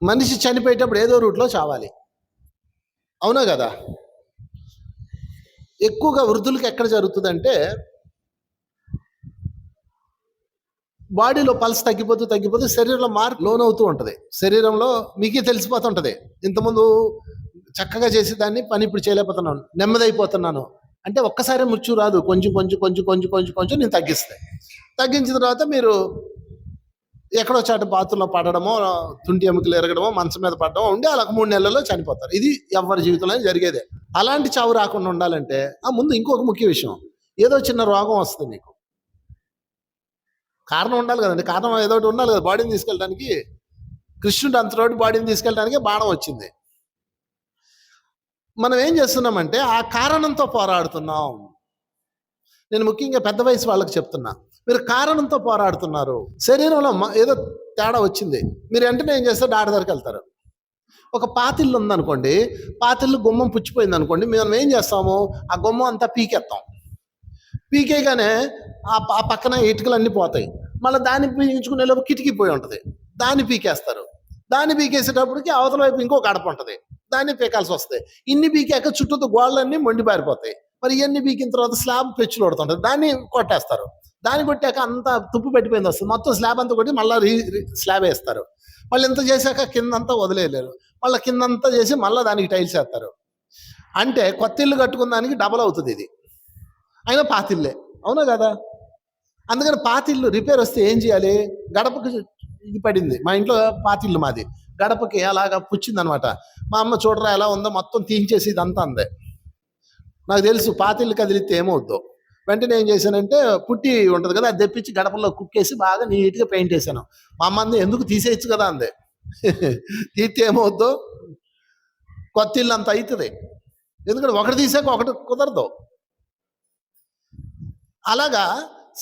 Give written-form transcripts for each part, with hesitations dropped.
మనిషి చనిపోయేటప్పుడు ఏదో రూట్లో చావాలి, అవునా కదా? ఎక్కువగా వృద్ధులకి ఎక్కడ జరుగుతుందంటే బాడీలో పల్స్ తగ్గిపోతూ శరీరంలో మార్పు లోనవుతూ ఉంటుంది. శరీరంలో మీకే తెలిసిపోతుంటుంది, ఇంతకుముందు చక్కగా చేసేదాన్ని పని ఇప్పుడు చేయలేకపోతున్నాను, నెమ్మదైపోతున్నాను అంటే ఒక్కసారి మృత్యు రాదు. కొంచెం నేను తగ్గిస్తాను. తగ్గించిన తర్వాత మీరు ఎక్కడో చాటు బాతుల్లో పడడమో, తుంటి ఎముకలు ఎరగడమో, మంచం మీద పడడమో ఉండి అలా 3 నెలల్లో చనిపోతారు. ఇది ఎవరి జీవితంలో జరిగేదే. అలాంటి చావు రాకుండా ఉండాలంటే ముందు ఇంకొక ముఖ్య విషయం, ఏదో చిన్న రోగం వస్తుంది మీకు, కారణం ఉండాలి కదండి. కారణం ఏదో ఒకటి ఉండాలి కదా బాడీని తీసుకెళ్ళడానికి. కృష్ణుడు అంతరోడు బాడీని తీసుకెళ్ళడానికి బాణం వచ్చింది. మనం ఏం చేస్తున్నామంటే ఆ కారణంతో పోరాడుతున్నాం. నేను ముఖ్యంగా పెద్ద వయసు వాళ్ళకి చెప్తున్నా, మీరు కారణంతో పోరాడుతున్నారు. శరీరంలో ఏదో తేడా వచ్చింది, మీరు వెంటనే ఏం చేస్తారు, డాక్టర్ దగ్గరికి వెళ్తారు. ఒక పాతిల్లు ఉందనుకోండి, పాతిల్లు గుమ్మం పుచ్చిపోయింది అనుకోండి, మేము ఏం చేస్తాము, ఆ గుమ్మం అంతా పీకేస్తాం. పీకేగానే ఆ పక్కన ఇటుకలన్నీ పోతాయి. మళ్ళీ దాన్ని పీకించుకునే లోపు కిటికీ పోయి ఉంటుంది, దాన్ని పీకేస్తారు. దాన్ని పీకేసేటప్పటికి అవతల వైపు ఇంకో గడప ఉంటుంది, దాన్ని పీకాల్సి వస్తాయి. ఇన్ని పీకాక చుట్టూ గోడలన్నీ మొండి పారిపోతాయి. మరి ఇవన్నీ పీకిన తర్వాత స్లాబ్ పెచ్చులు కొడుతుంటుంది, దాన్ని కొట్టేస్తారు. దాన్ని కొట్టాక అంతా తుప్పు పెట్టిపోయింది వస్తుంది, మొత్తం స్లాబ్ అంతా కొట్టి మళ్ళీ స్లాబ్ వేస్తారు. మళ్ళీ ఇంత చేశాక కిందంతా వదిలేయలేరు, మళ్ళీ కిందంతా చేసి మళ్ళీ దానికి టైల్స్ వేస్తారు. అంటే కొత్త ఇల్లు కట్టుకున్న దానికి డబల్ అవుతుంది ఇది, అయినా పాతిల్లే, అవునా కదా? అందుకని పాతిల్లు రిపేర్ వస్తే ఏం చేయాలి, గడపకి ఇది పడింది, మా ఇంట్లో పాతిల్లు మాది, గడపకి అలాగా పుచ్చింది అనమాట. మా అమ్మ చూడరా ఎలా ఉందో, మొత్తం తీయించేసి ఇదంతా అందే. నాకు తెలుసు పాతిల్లు కదిలితే ఏమవుద్దో. వెంటనే ఏం చేశానంటే పుట్టి ఉంటుంది కదా, అది తెప్పించి గడపలో కుక్కేసి బాగా నీట్గా పెయింట్ వేసాను. మా అమ్మ అంది ఎందుకు తీసేయచ్చు కదా అందే. తీస్తే ఏమవుద్దో, కొత్త ఇల్లు అంత అవుతుంది. ఎందుకంటే ఒకటి తీసాక ఒకటి కుదరదు. అలాగా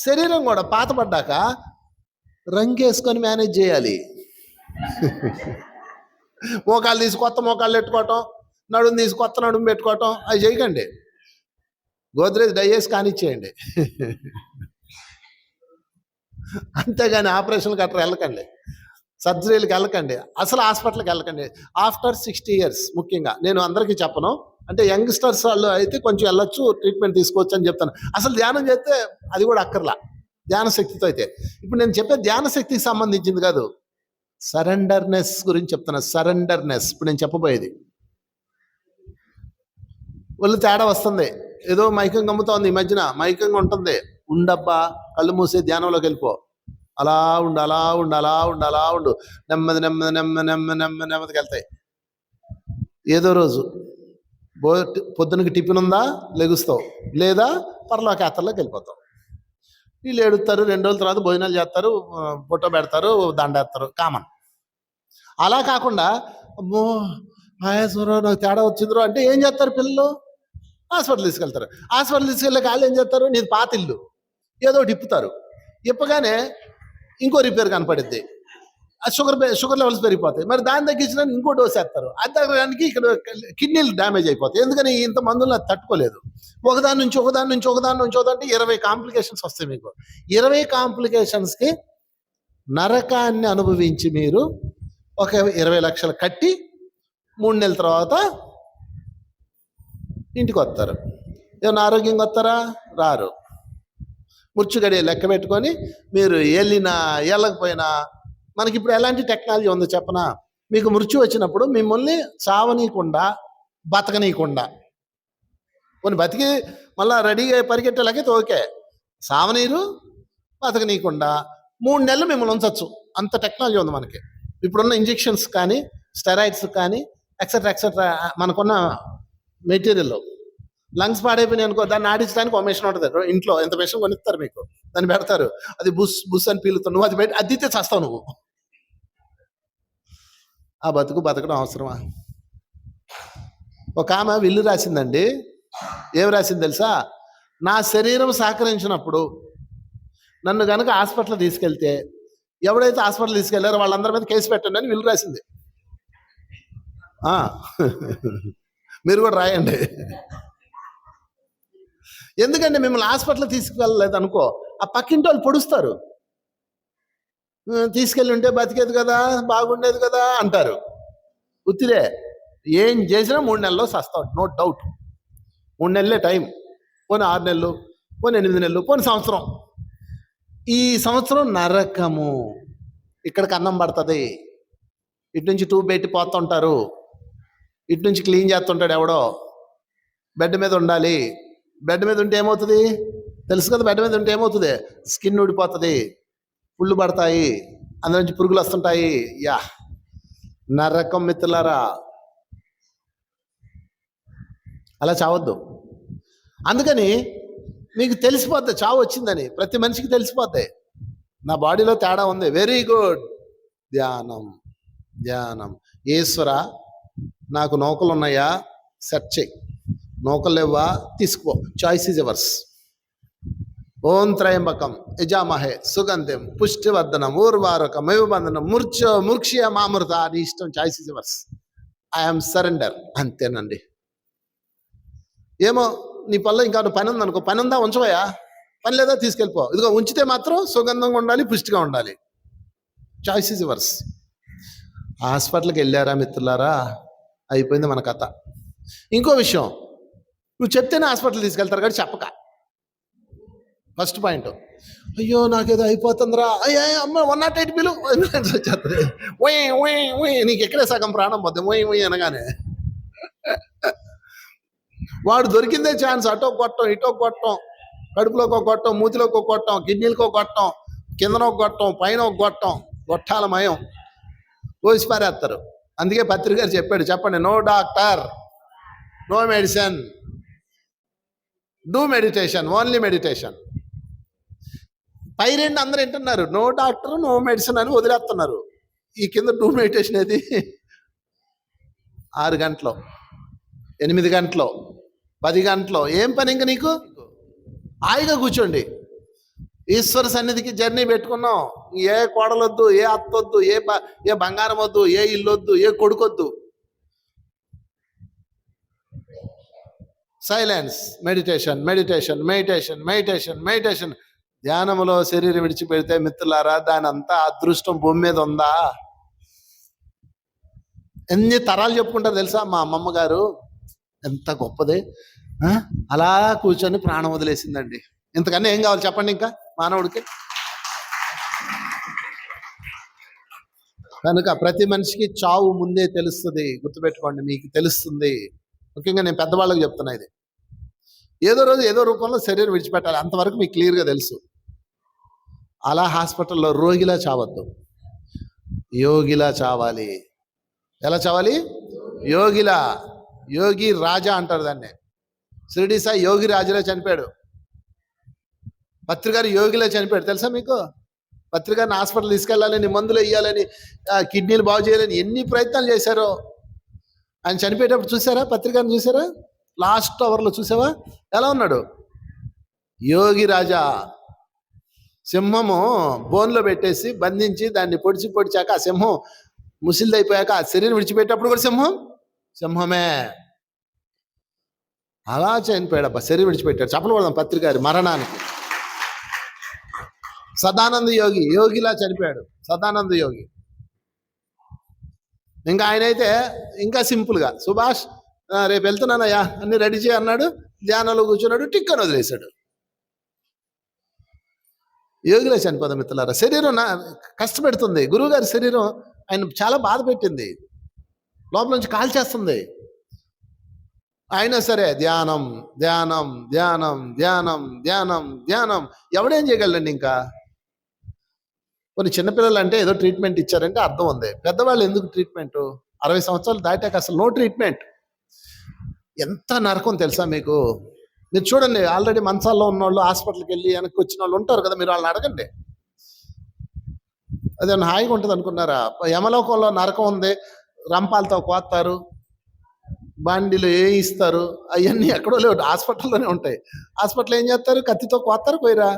శరీరం కూడా పాతపడ్డాక రంగేసుకొని మేనేజ్ చేయాలి. మోకాలు తీసి కొత్త మోకాళ్ళు పెట్టుకోవటం, నడుము తీసి కొత్త నడుము పెట్టుకోవటం, అవి చేయకండి. గోద్రేజ్ డైయేసి కానిచ్చేయండి. అంతేగాని ఆపరేషన్లు గట్రా వెళ్ళకండి, సర్జరీలకు వెళ్ళకండి, అసలు హాస్పిటల్కి వెళ్ళకండి. ఆఫ్టర్ 60 years ముఖ్యంగా నేను అందరికీ చెప్పను, అంటే యంగ్స్టర్స్ వాళ్ళు అయితే కొంచెం వెళ్ళొచ్చు, ట్రీట్మెంట్ తీసుకోవచ్చు అని చెప్తాను. అసలు ధ్యానం చేస్తే అది కూడా అక్కర్లా, ధ్యాన శక్తితో అయితే. ఇప్పుడు నేను చెప్పే ధ్యాన శక్తికి సంబంధించింది కాదు, సరెండర్నెస్ గురించి చెప్తున్నా. సరెండర్నెస్ ఇప్పుడు నేను చెప్పబోయేది. ఒళ్ళు తేడా వస్తుంది, ఏదో మైకం గమ్ముతోంది, ఈ మధ్యన మైకంగా ఉంటుంది, ఉండబ్బా కళ్ళు మూసే ధ్యానంలోకి వెళ్ళిపో, అలా ఉండు, నెమ్మదికి వెళ్తాయి. ఏదో రోజు పొద్దునకి టిఫిన్ ఉందా, లెగుస్తావు, లేదా పరలోక యాత్రలోకి వెళ్ళిపోతావు. వీళ్ళు ఏడుస్తారు, 2 రోజుల తర్వాత భోజనాలు చేస్తారు, ఫోటో పెడతారు, దండేస్తారు, కామన్. అలా కాకుండా అమ్మో ఆయాసంలో నాకు తేడా వచ్చిందిరో అంటే ఏం చేస్తారు పిల్లలు, హాస్పిటల్ తీసుకెళ్తారు. హాస్పిటల్ తీసుకెళ్ళాక వాళ్ళు ఏం చేస్తారు, నీది పాత ఇల్లు, ఏదో ఒకటి ఇప్పుతారు. ఇప్పగానే ఇంకో రిపేర్ కనపడుద్ది, షుగర్ లెవెల్స్ పెరిగిపోతాయి. మరి దాన్ని తగ్గించడానికి ఇంకో డోస్ వేస్తారు, అది తగ్గడానికి ఇక్కడ కిడ్నీలు డ్యామేజ్ అయిపోతాయి. ఎందుకని ఇంత మందులు అది తట్టుకోలేదు. ఒకదాని నుంచి 20 కాంప్లికేషన్స్ వస్తాయి మీకు. 20 కాంప్లికేషన్స్కి నరకాన్ని అనుభవించి మీరు ఒక 20 లక్షలు కట్టి 3 నెలల తర్వాత ఇంటికి వస్తారు. ఏమైనా ఆరోగ్యంగా వస్తారా? రారు. ముర్చుగడి లెక్క పెట్టుకొని మీరు వెళ్ళకపోయినా, మనకి ఇప్పుడు ఎలాంటి టెక్నాలజీ ఉందో చెప్పనా, మీకు మృత్యు వచ్చినప్పుడు మిమ్మల్ని చావనీయకుండా బతకనీయకుండా, కొన్ని బతికి మళ్ళీ రెడీగా పరిగెట్టేలాగైతే ఓకే, సావనీరు బతకనీయకుండా 3 నెలలు మిమ్మల్ని ఉంచవచ్చు, అంత టెక్నాలజీ ఉంది మనకి. ఇప్పుడున్న ఇంజెక్షన్స్ కానీ, స్టెరాయిడ్స్ కానీ, ఎక్సెట్రా మనకున్న మెటీరియల్. లంగ్స్ పాడైపోయినాయి అనుకో, దాన్ని ఆడించడానికి ఒక మెషిన్ ఉంటుంది ఇంట్లో, ఎంత మెషిన్ కొనిస్తారు మీకు, దాన్ని పెడతారు, అది బుస్ అని పీలుతావు, నువ్వు అది అద్దితే చేస్తావు నువ్వు. ఆ బతకడం అవసరమా? ఒక ఆమె విల్లు రాసిందండి, ఏం రాసింది తెలుసా, నా శరీరం సహకరించినప్పుడు నన్ను కనుక హాస్పిటల్ తీసుకెళ్తే, ఎవడైతే హాస్పిటల్ తీసుకెళ్లారో వాళ్ళందరి మీద కేసు పెట్టండి అని విల్లు రాసింది. మీరు కూడా రాయండి. ఎందుకంటే మిమ్మల్ని హాస్పిటల్ తీసుకెళ్ళలేదు అనుకో, ఆ పక్కింటి వాళ్ళు పొడుస్తారు, తీసుకెళ్ళి ఉంటే బతికేది కదా, బాగుండేది కదా అంటారు. ఉత్తిదే. ఏం చేసినా 3 నెలల్లో సస్తాడు, నో డౌట్. 3 నెలలే టైం, పోనీ 6 నెలలు, పోనీ 8 నెలలు, పోనీ సంవత్సరం. ఈ సంవత్సరం నరకము. ఇక్కడికి అన్నం పడుతుంది, ఇటు నుంచి ట్యూబ్ పెట్టి పోతుంటారు, ఇటు నుంచి క్లీన్ చేస్తుంటాడు ఎవడో. బెడ్ మీద ఉండాలి. బెడ్ మీద ఉంటే ఏమవుతుంది తెలుసు కదా? బెడ్ మీద ఉంటే ఏమవుతుంది? స్కిన్ ఊడిపోతుంది, పుళ్ళు పడతాయి, అందులో నుంచి పురుగులు వస్తుంటాయి. యా, నరకం మిత్రులారా. అలా చావద్దు. అందుకని మీకు తెలిసిపోద్ది చావు వచ్చిందని, ప్రతి మనిషికి తెలిసిపోద్ది. నా బాడీలో తేడా ఉంది, వెరీ గుడ్. ధ్యానం, ధ్యానం. ఈశ్వర, నాకు నౌకలు ఉన్నాయా? సెట్ చెయ్యి. నౌకలు లేవా? తీసుకో. Choice is yours. ఓం త్రయంబకం యజామహే సుగంధిం పుష్టివర్ధనం ఊర్వారకం బంధనం మూర్ఛయ మామృత. నీ ఇష్టం, choice is yours. I'm surrender. అంతేనండి. ఏమో నీ పనిలో ఇంకా పని ఉందనుకో, పని ఉందా ఉంచవయా, పని లేదా తీసుకెళ్ళిపో. ఇదిగో ఉంచితే మాత్రం సుగంధంగా ఉండాలి, పుష్టిగా ఉండాలి. Choice is yours. హాస్పిటల్కి వెళ్ళారా మిత్రులారా? అయిపోయింది మన కథ. ఇంకో విషయం, నువ్వు చెప్తేనే హాస్పిటల్ తీసుకెళ్తారు కానీ చెప్పక. ఫస్ట్ పాయింట్, అయ్యో నాకేదో అయిపోతుందిరా, అయ్యా అమ్మ 108 బిలు వచ్చేస్తుంది. నీకు ఎక్కడే సగం ప్రాణం పోద్ది అనగానే. వాడు దొరికిందే ఛాన్స్, అటో కొట్టం ఇటో కొట్టం, కడుపులోకి ఒక కొట్టం, మూతిలోకి ఒక కొట్టం, కిడ్నీలకు ఒక కొట్టం, కిందన ఒక కొట్టం, పైన ఒక కొట్టం, గొట్టాల మయం కోసి పారేస్తారు. అందుకే పత్రిక గారు చెప్పాడు, చెప్పండి, no doctor, no medicine, do meditation, only meditation. పై రెండు అందరూ వింటున్నారు, నో డాక్టర్ నో మెడిసిన్ అని వదిలేస్తున్నారు. ఈ కింద డూ మెడిటేషన్ ఏది? 6 గంటలు, 8 గంటలు, 10 గంటలు, ఏం పని ఇంకా నీకు? హాయిగా కూర్చోండి. ఈశ్వర సన్నిధికి జర్నీ పెట్టుకున్నాం. ఏ కోడలొద్దు, ఏ అత్తొద్దు, ఏ బంగారం వద్దు, ఏ ఇల్లొద్దు, ఏ కొడుకొద్దు. Silence, meditation, meditation, meditation, meditation, meditation. ధ్యానములో శరీరం విడిచిపెడితే మిత్రులారా, దాని అంతా అదృష్టం భూమి మీద ఉందా? ఎన్ని తరాలు చెప్పుకుంటారు తెలుసా? మా అమ్మమ్మ గారు ఎంత గొప్పదే, అలా కూర్చొని ప్రాణం వదిలేసిందండి. ఇంతకన్నా ఏం కావాలి చెప్పండి ఇంకా మానవుడికి? కనుక ప్రతి మనిషికి చావు ముందే తెలుస్తుంది, గుర్తుపెట్టుకోండి, మీకు తెలుస్తుంది. ముఖ్యంగా నేను పెద్దవాళ్ళకి చెప్తున్నా, ఇది ఏదో రోజు ఏదో రూపంలో శరీరం విడిచిపెట్టాలి, అంతవరకు మీకు క్లియర్గా తెలుసు. అలా హాస్పిటల్లో రోగిలా చావద్దు, యోగిలా చావాలి. ఎలా చావాలి? యోగిలా. యోగి రాజా అంటారు దాన్ని. షిరిడి సాయి యోగి రాజులా చనిపోయాడు. పత్రికారు యోగిలా చనిపోయాడు, తెలుసా మీకు? పత్రికారిని హాస్పిటల్ తీసుకెళ్లాలని, మందులు వేయాలని, కిడ్నీలు బాగు చేయాలని ఎన్ని ప్రయత్నాలు చేశారో. ఆయన చనిపోయేటప్పుడు చూసారా? పత్రికారిని చూసారా? లాస్ట్ అవర్లో చూసావా ఎలా ఉన్నాడు? యోగి రాజా. సింహము బోన్లో పెట్టేసి బంధించి దాన్ని పొడిచాక ఆ సింహం ముసిలిదైపోయాక ఆ శరీరం విడిచిపెట్టేటప్పుడు కూడా సింహమే. అలా చనిపోయాడు అబ్బా, శరీరం విడిచిపెట్టాడు. చెప్పలు పడదాం పత్రికారి మరణానికి. సదానంద యోగి యోగిలా చనిపోయాడు, సదానంద యోగి. ఇంకా ఆయన అయితే ఇంకా సింపుల్గా, సుభాష్ రేపు వెళ్తున్నానయ్యా అన్ని రెడీ చేయి అన్నాడు, ధ్యానంలో కూర్చున్నాడు, టిక్కని వదిలేశాడు. యోగిలో చనిపోదాం మిత్రులారా. శరీరం కష్టపెడుతుంది. గురువుగారి శరీరం ఆయన చాలా బాధ పెట్టింది, లోపల నుంచి కాల్చేస్తుంది. అయినా సరే ధ్యానం ధ్యానం ధ్యానం ధ్యానం ధ్యానం ధ్యానం. ఎవడేం చేయగలండి? ఇంకా కొన్ని చిన్నపిల్లలు అంటే ఏదో ట్రీట్మెంట్ ఇచ్చారంటే అర్థం ఉంది. పెద్దవాళ్ళు ఎందుకు ట్రీట్మెంట్? 60 సంవత్సరాలు దాటాక అసలు నో ట్రీట్మెంట్. ఎంత నరకం తెలుసా మీకు? మీరు చూడండి, ఆల్రెడీ మంచాల్లో ఉన్నవాళ్ళు, హాస్పిటల్కి వెళ్ళి వెనక్కి వచ్చిన వాళ్ళు ఉంటారు కదా, మీరు వాళ్ళని అడగండి. అదేమన్నా హాయిగా ఉంటుంది అనుకున్నారా? యమలోకంలో నరకం ఉంది. రంపాలతో కోస్తారు, బాండీలు ఇస్తారు, అవన్నీ ఎక్కడో లేవు, హాస్పిటల్లోనే ఉంటాయి. హాస్పిటల్ ఏం చేస్తారు? కత్తితో కోస్తారు, పోయిరా.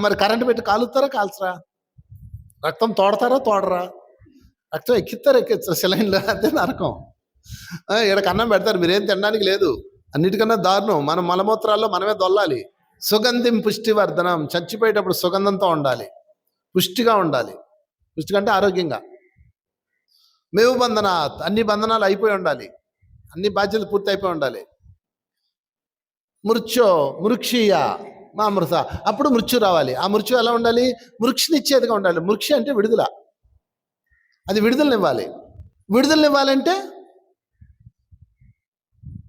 మరి కరెంటు పెట్టి కాలుతారా, కాల్చరా? రక్తం తోడరా? రక్తం ఎక్కిస్తారు, సిలైన్లో. అదే నరకం. ఇక్కడ అన్నం పెడతారు, మీరేం తినడానికి లేదు. అన్నిటికన్నా దారుణం, మన మలమూత్రాల్లో మనమే దొల్లాలి. సుగంధిం పుష్టివర్ధనం. చచ్చిపోయేటప్పుడు సుగంధంతో ఉండాలి, పుష్టిగా ఉండాలి. పుష్టిగా అంటే ఆరోగ్యంగా. మేవు బంధనాత్, అన్ని బంధనాలు అయిపోయి ఉండాలి, అన్ని బాధ్యతలు పూర్తి అయిపోయి ఉండాలి. మృత్యో మృక్షీయ మా మృత, అప్పుడు మృత్యు రావాలి. ఆ మృత్యు ఎలా ఉండాలి? మృక్షనిచ్చేదిగా ఉండాలి. మృక్షి అంటే విడుదల, అది విడుదలనివ్వాలి. విడుదలనివ్వాలంటే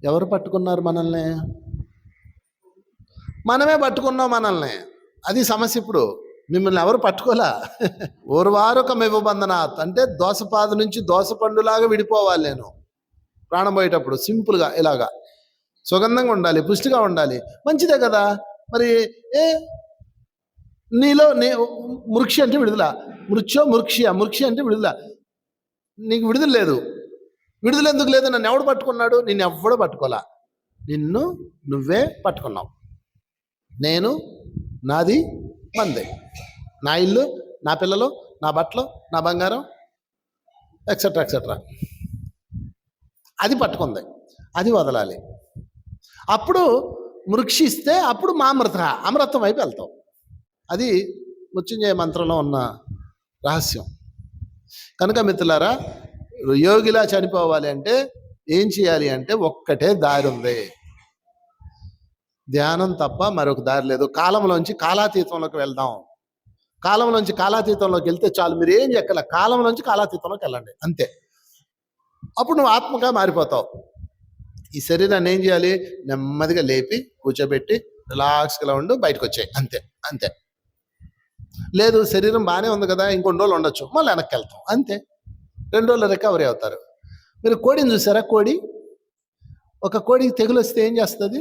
ఎవరు పట్టుకున్నారు మనల్ని? మనమే పట్టుకున్నాం మనల్ని. అది సమస్య. ఇప్పుడు మిమ్మల్ని ఎవరు పట్టుకోలే. ఓర్వారొక మెవబంధనాత్ అంటే దోసపాదు నుంచి దోసపండులాగా విడిపోవాలి నేను ప్రాణం పోయేటప్పుడు. సింపుల్గా ఇలాగా సుగంధంగా ఉండాలి, పుష్టిగా ఉండాలి, మంచిదే కదా. మరి నీలో మృక్షి అంటే విడుదల, మృత్యో మృక్షియ, మృక్షి అంటే విడుదల. నీకు విడుదల లేదు. విడుదల ఎందుకు లేదు? నన్ను ఎవడు పట్టుకున్నాడు? నిన్ను ఎవడో పట్టుకోలా, నిన్ను నువ్వే పట్టుకున్నావు. నేను, నాది, మందే, నా ఇల్లు, నా పిల్లలు, నా బట్టలు, నా బంగారం, ఎక్సెట్రా ఎక్సెట్రా. అది పట్టుకుంది, అది వదలాలి. అప్పుడు మృక్షిస్తే అప్పుడు మా అమృతం వైపు వెళ్తాం. అది మృత్యుంజయ మంత్రంలో ఉన్న రహస్యం. కనుక మిత్రులారా, యోగిలా చనిపోవాలి అంటే ఏం చేయాలి అంటే ఒక్కటే దారి ఉంది, ధ్యానం తప్ప మరొక దారి లేదు. కాలంలోంచి కాలాతీతంలోకి వెళ్దాం. కాలంలోంచి కాలాతీతంలోకి వెళ్తే చాలు, మీరు ఏం చెక్కల, కాలంలోంచి కాలాతీతంలోకి వెళ్ళండి అంతే. అప్పుడు నువ్వు ఆత్మగా మారిపోతావు. ఈ శరీరాన్ని ఏం చేయాలి? నెమ్మదిగా లేపి కూర్చోబెట్టి రిలాక్స్గా ఉండు, బయటకు వచ్చాయి అంతే అంతే. లేదు శరీరం బాగానే ఉంది కదా, ఇంకొన్ని రోజులు ఉండొచ్చు, మళ్ళీ వెనక్కి వెళ్తాం అంతే. 2 రోజులు రికవరీ అవుతారు. మీరు కోడిని చూసారా? ఒక కోడికి తెగులు వస్తే ఏం చేస్తుంది?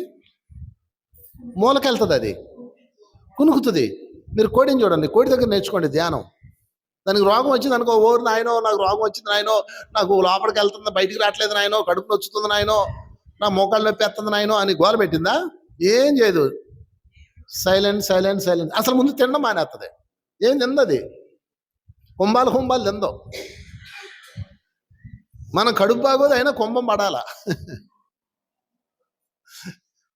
మూలకెళ్తుంది, అది కునుకుతుంది. మీరు కోడిని చూడండి, కోడి దగ్గర నేర్చుకోండి ధ్యానం. దానికి రోగం వచ్చింది అనుకో, ఓరు నాయనో నాకు రోగం వచ్చింది నాయనో, నాకు లోపలికి వెళ్తుంది బయటికి రావట్లేదు నాయనో, కడుపు నొచ్చుతుంది నాయనో, నా మోకాళ్ళు నొప్పి ఎత్తుంది నాయనో అని గోల పెట్టిందా? ఏం చేయదు, సైలెంట్ సైలెంట్ సైలెంట్. అసలు ముందు తినడం మానేస్తుంది. ఏం తిందది? కుంభాలు తిందో. మనం కడుపు బాగోదు, అయినా కుంభం పడాలా,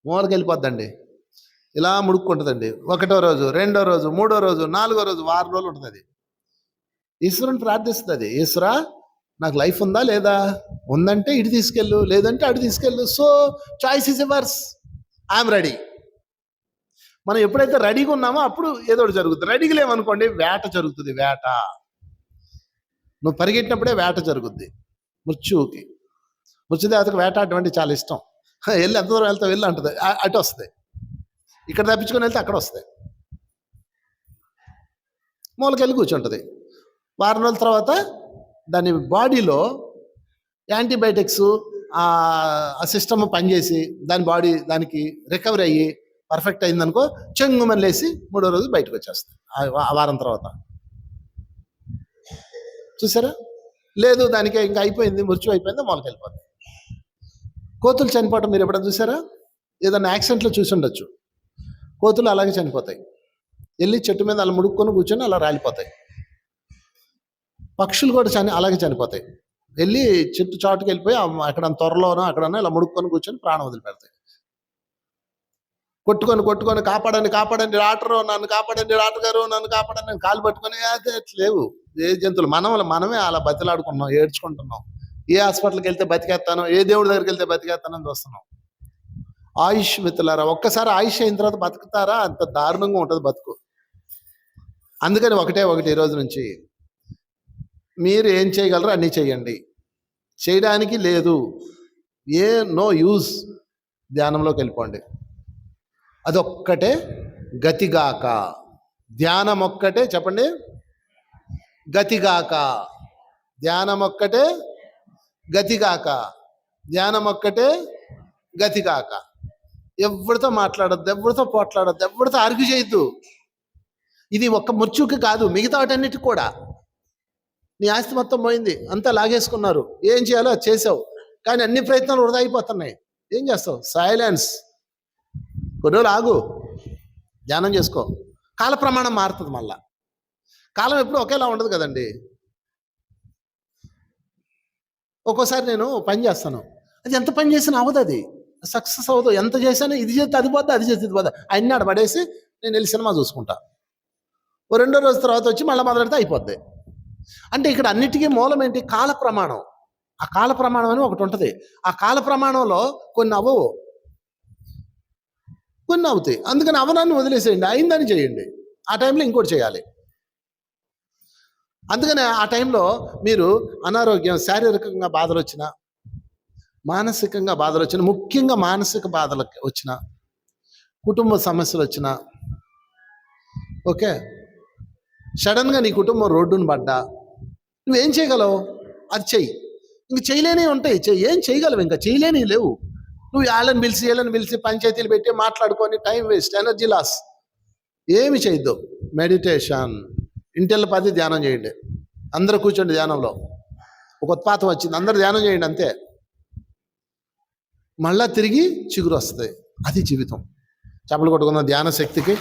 మూలకి వెళ్ళిపోద్దండి. ఇలా ముడుక్కుంటుందండి. 1వ రోజు, 2వ రోజు, 3వ రోజు, 4వ రోజు, వారం రోజులు ఉంటుంది. అది ఈశ్వరుని ప్రార్థిస్తుంది. ఈశ్వరా నాకు లైఫ్ ఉందా లేదా? ఉందంటే ఇటు తీసుకెళ్ళు, లేదంటే అటు తీసుకెళ్ళు. So choice is yours, I'm ready. మనం ఎప్పుడైతే రెడీగా ఉన్నామో అప్పుడు ఏదో ఒకటి జరుగుతుంది. రెడీగా లేవనుకోండి, వేట జరుగుతుంది. వేట, నువ్వు పరిగెట్టినప్పుడే వేట జరుగుద్ది. మృత్యుదేవతకు వేట అటువంటి చాలా ఇష్టం. వెళ్ళి ఎంత దూరం వెళ్తావు, వెళ్ళి అంటుంది, అటు వస్తాయి. ఇక్కడ తప్పించుకొని వెళ్తే అక్కడ వస్తాయి. మూలకెళ్ళి కూర్చుంటుంది. వారం రోజుల తర్వాత దాని బాడీలో యాంటీబయాటిక్స్ ఆ సిస్టమ్ పనిచేసి దాని బాడీ దానికి రికవరీ అయ్యి పర్ఫెక్ట్ అయిందనుకో, చెంగుమని లేసి 3వ రోజు బయటకు వచ్చేస్తుంది ఆ వారం తర్వాత. చూసారా? లేదు దానికి ఇంకా అయిపోయింది, మృత్యు అయిపోయింది, మూలకెళ్ళిపోతుంది. కోతులు చనిపోవటం మీరు ఎప్పుడైనా చూసారా? ఏదైనా యాక్సిడెంట్లో చూసి ఉండొచ్చు. కోతులు అలాగే చనిపోతాయి. వెళ్ళి చెట్టు మీద అలా ముడుక్కొని కూర్చొని అలా రాలిపోతాయి. పక్షులు కూడా అలాగే చనిపోతాయి. వెళ్ళి చెట్టు చాటుకు వెళ్ళిపోయి అక్కడ త్వరలోనో అక్కడనో ఇలా ముడుక్కొని కూర్చొని ప్రాణం వదిలిపెడతాయి. కొట్టుకొని కాపాడండి కాపాడండి డాక్టరు, నన్ను కాపాడండి డాక్టర్ గారు, నన్ను కాపాడండి, కాలు పట్టుకొని లేవు. ఏ జంతువులు మనమే అలా బతిలాడుకుంటున్నాం, ఏడ్చుకుంటున్నాం. ఏ హాస్పిటల్కి వెళ్తే బతికేస్తానో, ఏ దేవుడి దగ్గరికి వెళ్తే బతికేస్తానని చూస్తున్నాం. ఆయుష్ మిత్రులారా, ఒక్కసారి ఆయుష్ అయిన తర్వాత బతుకుతారా? అంత దారుణంగా ఉంటుంది బతుకు. అందుకని ఒకటి ఈ రోజు నుంచి మీరు ఏం చేయగలరో అన్నీ చేయండి. చేయడానికి లేదు, నో యూజ్, ధ్యానంలోకి వెళ్ళిపోండి. అదొక్కటే గతిగాక. ధ్యానం ఒక్కటే చెప్పండి, గతిగాక. ధ్యానం ఒక్కటే గతిగాక. ధ్యానం ఒక్కటే గతిగాక. ఎవరితో మాట్లాడద్దు, ఎవరితో పోట్లాడద్దు, ఎవరితో ఆర్గ్యూ చేయొద్దు. ఇది ఒక్క మృత్యుకి కాదు, మిగతా వాటన్నిటికి కూడా. నీ ఆస్తి మొత్తం పోయింది, అంతా లాగేసుకున్నారు, ఏం చేయాలో అది చేసావు, కానీ అన్ని ప్రయత్నాలు వృధా అయిపోతున్నాయి. ఏం చేస్తావు? సైలెన్స్. కొన్ని రోజులు ఆగు, ధ్యానం చేసుకో. కాల ప్రమాణం మారుతుంది. మళ్ళా కాలం ఎప్పుడు ఒకేలా ఉండదు కదండి. ఒక్కోసారి నేను పని చేస్తాను, అది ఎంత పని చేసినా అవ్వదు, అది సక్సెస్ అవ్వదు. ఎంత చేశాను, ఇది చేస్తే అది పోద్దా, అది చేస్తే ఇది పోద్దా, అన్నీ ఆడ పడేసి నేను వెళ్ళి సినిమా చూసుకుంటా. 2వ రోజు తర్వాత వచ్చి మళ్ళీ మొదలెడితే అయిపోద్ది. అంటే ఇక్కడ అన్నిటికీ మూలం ఏంటి? కాల ప్రమాణం. ఆ కాల ప్రమాణం అని ఒకటి ఉంటుంది. ఆ కాల ప్రమాణంలో కొన్ని అవ్వవు, కొన్ని అవుతాయి. అందుకని అవనాన్ని వదిలేసేయండి, అయిందని చేయండి. ఆ టైంలో ఇంకోటి చేయాలి. అందుకని ఆ టైంలో మీరు అనారోగ్యం, శారీరకంగా బాధలు వచ్చినా, మానసికంగా బాధలు వచ్చినా, ముఖ్యంగా మానసిక బాధలు వచ్చినా, కుటుంబ సమస్యలు వచ్చినా, ఓకే, సడన్గా నీ కుటుంబం రోడ్డును పడ్డా నువ్వేం చేయగలవు? అది చెయ్యి. ఇంక చేయలేనివి ఉంటాయి, ఏం చేయగలవు? ఇంకా చేయలేనివి లేవు. నువ్వు వాళ్ళని పిలిచి పంచాయతీలు పెట్టి మాట్లాడుకొని టైం వేస్ట్, ఎనర్జీ లాస్. ఏమి చేయొద్దు. మెడిటేషన్, ఇంటిల్ల 10 ధ్యానం చేయండి. అందరూ కూర్చోండి ధ్యానంలో. ఒక ఉత్పాతం వచ్చింది, అందరూ ధ్యానం చేయండి అంతే. మళ్ళా తిరిగి చిగురు వస్తుంది. అది జీవితం. చప్పలు కొట్టుకున్న ధ్యాన శక్తికి